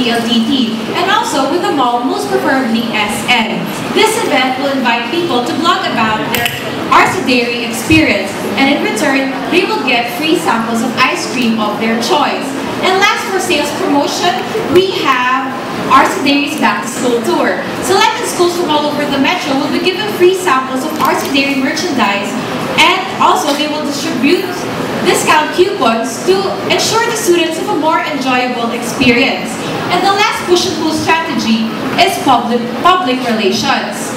PLDT, and also with the mall, most preferably SM. This event will invite people to blog about their Arce Dairy experience, and in return, they will get free samples of ice cream of their choice. And last, for sales promotion, we have Arce Dairy's Back to School Tour. Selected schools from all over the metro will be given free samples of Arce Dairy merchandise, and also they will distribute discount coupons to ensure the students have a more enjoyable experience. And the last push and pull strategy is public relations.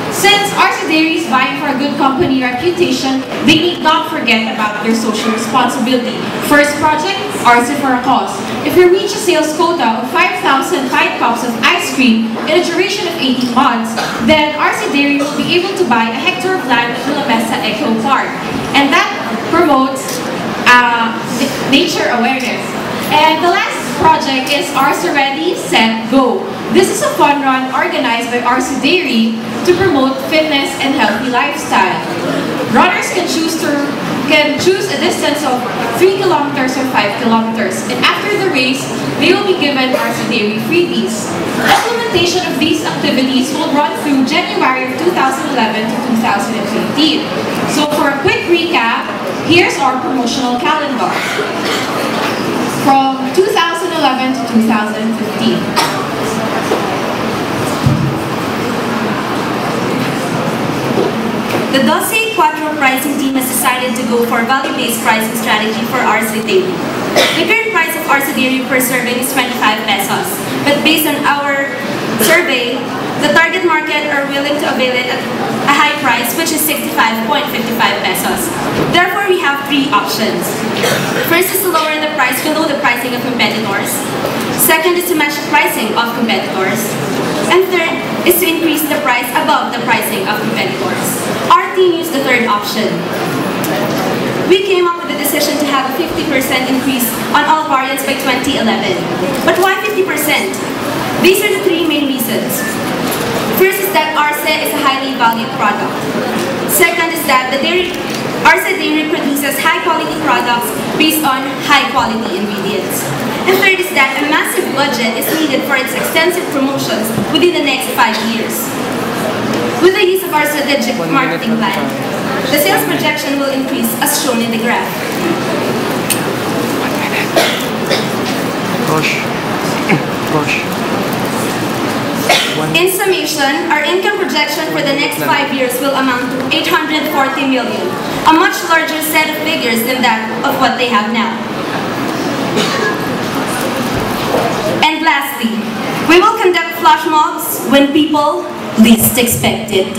Since Arce Dairy is vying for a good company reputation, they need not forget about their social responsibility. First project, Arce for a Cause. If we reach a sales quota of 5,000 5 cups of ice cream in a duration of 18 months, then Arce Dairy will be able to buy a hectare of land at La Mesa Eco Park. And that promotes nature awareness. And the last project is Arce Ready, Set, Go. This is a fun run organized by Arce Dairy to promote fitness and healthy lifestyle. Runners can choose a distance of 3 kilometers or 5 kilometers, and after the race, they will be given Arce Dairy freebies. Implementation of these activities will run through January of 2011 to 2015. So for a quick recap, here's our promotional calendar from 2011 to 2015. The 12-4 pricing team has decided to go for value-based pricing strategy for Arce Dairy. The current price of Arce Dairy per serving is 25 pesos, but based on our survey, the target market are willing to avail it at a high price, which is 65.55 pesos. Therefore, we have three options. First is to lower the price below the pricing of competitors. Second is to match the pricing of competitors. And third is to increase the price above the pricing of competitors. Our team used the third option. We came up with the decision to have a 50% increase on all variants by 2011. But why 50%? These are the three main reasons. First is that Arce is a highly valued product. Second is that Arce Dairy produces high-quality products based on high-quality ingredients. And third is that a massive budget is needed for its extensive promotions within the next 5 years. With the use of our strategic marketing plan, the sales projection will increase as shown in the graph. In summation, our income projection for the next 5 years will amount to 840 million, a much larger set of figures than that of what they have now. And lastly, we will conduct flash mobs when people least expect it.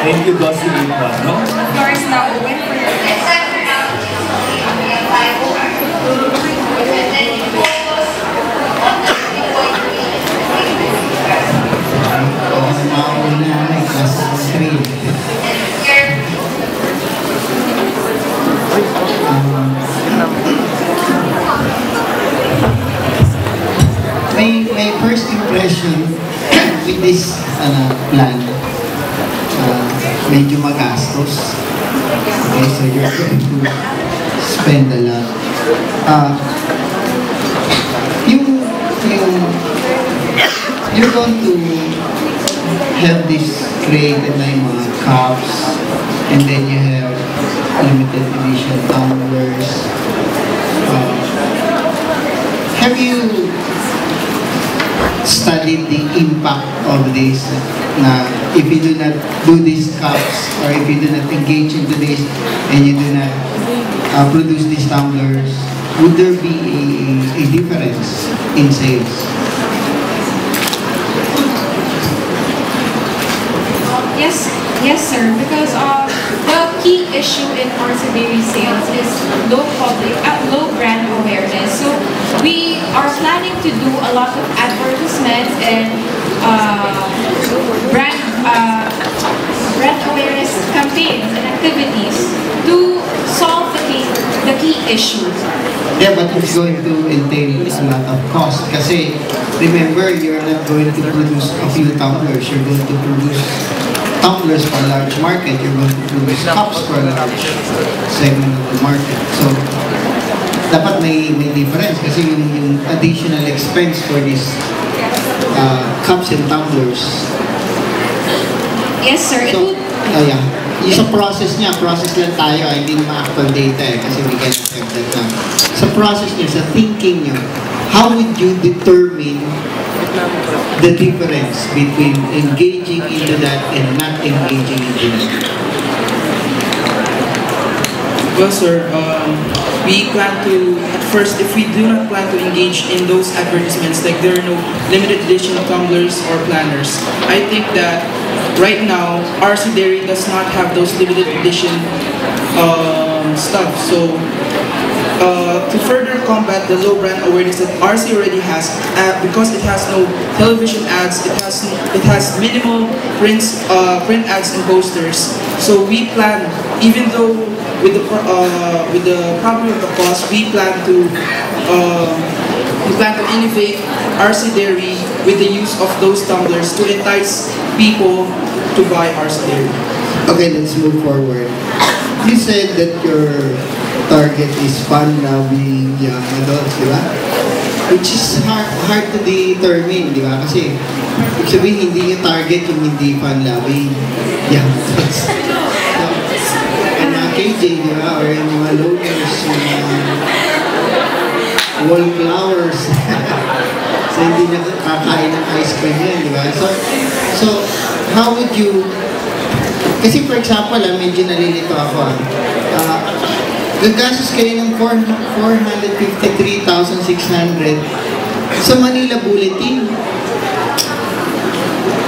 Thank you, Bossy Lita, no? The floor is now open for your questions. Ang as trade. My first impression with this plan, medyo magastos. Okay, so you're going to spend a lot. You're going to have this created na yung mga cups, and then you have limited edition tumblers. Have you studied the impact of this? Na if you do not do these cups, or if you do not engage into this, and you do not produce these tumblers, would there be a difference in sales? Yes, sir. Because the key issue in Orsaberry sales is low brand awareness. So we are planning to do a lot of advertisements and brand awareness campaigns and activities to solve the key issues. Yeah, but it's going to entail a lot of cost. Kasi remember, you're not going to produce a few tumblers. You're going to produce tumblers for a large market. You're going to produce cups for a large segment of the market. So, dapat may difference kasi yung additional expense for these cups and tumblers. Yes, sir. So, yeah. Yung sa process niya, process lang tayo, hindi naman actual data kasi we cannot have that now. Sa process niya, sa thinking niyo, how would you determine the difference between engaging into that and not engaging into that? Well, sir, we plan to, at first, if we do not plan to engage in those advertisements, like there are no limited edition tumblers or planners, I think that right now, RC Dairy does not have those limited edition stuff. So, to further combat the low brand awareness that RC already has, because it has no television ads, it has minimal print ads and posters. So we plan, even though with the problem of the cost, we plan to innovate RC Dairy with the use of those tumblers to entice people to buy RC Dairy. Okay, let's move forward. You said that your target is fun-loving young adults, di ba? Which is hard to determine, di ba? Kasi, ibig sabihin, hindi yung target yung hindi fun-loving young adults. So, yung mga KJ, di ba? Or yung mga loners, yung mga wallflowers. So, hindi na kakain ng ice cream yan, di ba? So, how would you... Kasi for example, medyo nalilito ako. Gagastos kayo ng 453,600 sa Manila Bulletin.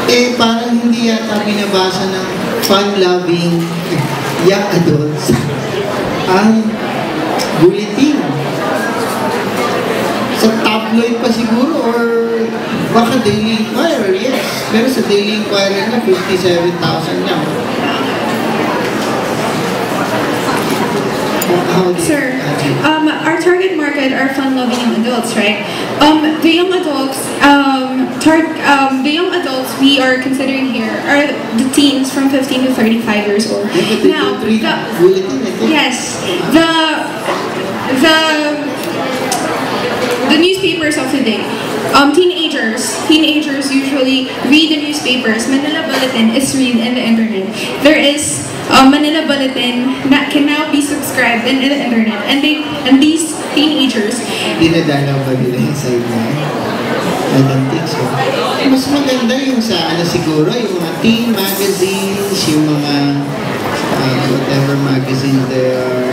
Eh, parang hindi yata binabasa ng fun-loving young adults ang bulletin. Sa tabloid pa siguro or baka Daily Inquirer, yes. Pero sa Daily Inquirer na 57,000 lang. Sir, our target market are fun-loving young adults, right? The young adults we are considering here are the teens from 15 to 35 years old. Now, yes, the newspapers of today. Teenagers usually read the newspapers. Manila Bulletin is read in the internet. There is Manila Bulletin that can now be subscribed in the internet, and these teenagers. Dinadalaw ba nila yung side na? I don't think so. Mas maganda yung sa siguro yung mga teen magazines, yung mga whatever magazine there are.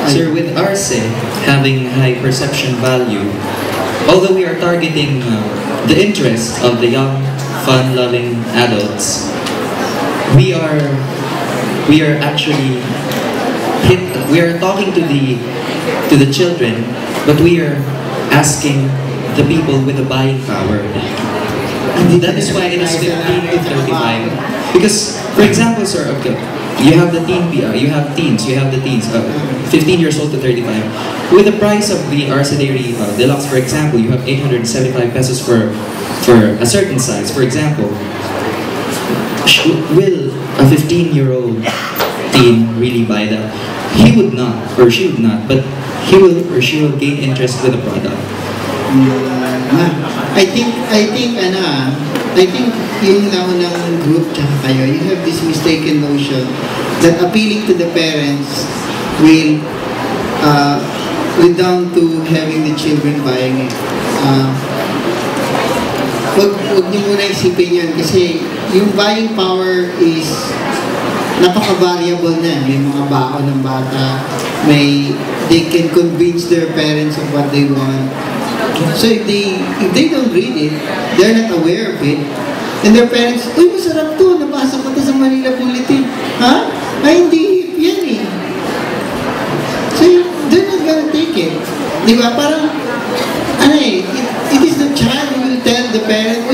Sir, with RC having high perception value, although we are targeting the interest of the young, fun-loving adults, we are actually talking to the children, but we are asking the people with the buying power. That is why it is 15 to 35. Because, for example, sir, okay, you have the you have teens, 15 years old to 35. With the price of the Arsaderi Deluxe, for example, you have 875 pesos for a certain size. For example, will a 15-year-old teen really buy that? He would not, or she would not, but he will or she will gain interest with the product. I think yung naunang group tsaka kayo, you have this mistaken notion that appealing to the parents will lead down to having the children buying it. Huwag niyo muna isipin yun kasi yung buying power is napaka-variable na. May mga baon ng bata, they can convince their parents of what they want. So if they don't read it, they're not aware of it, and their parents, uy, masarap to, nabasa ko to sa Manila Bulletin. Ha? Ay, hindi yan eh. So they're not gonna take it. Di ba? Parang, it is the child who will tell the parent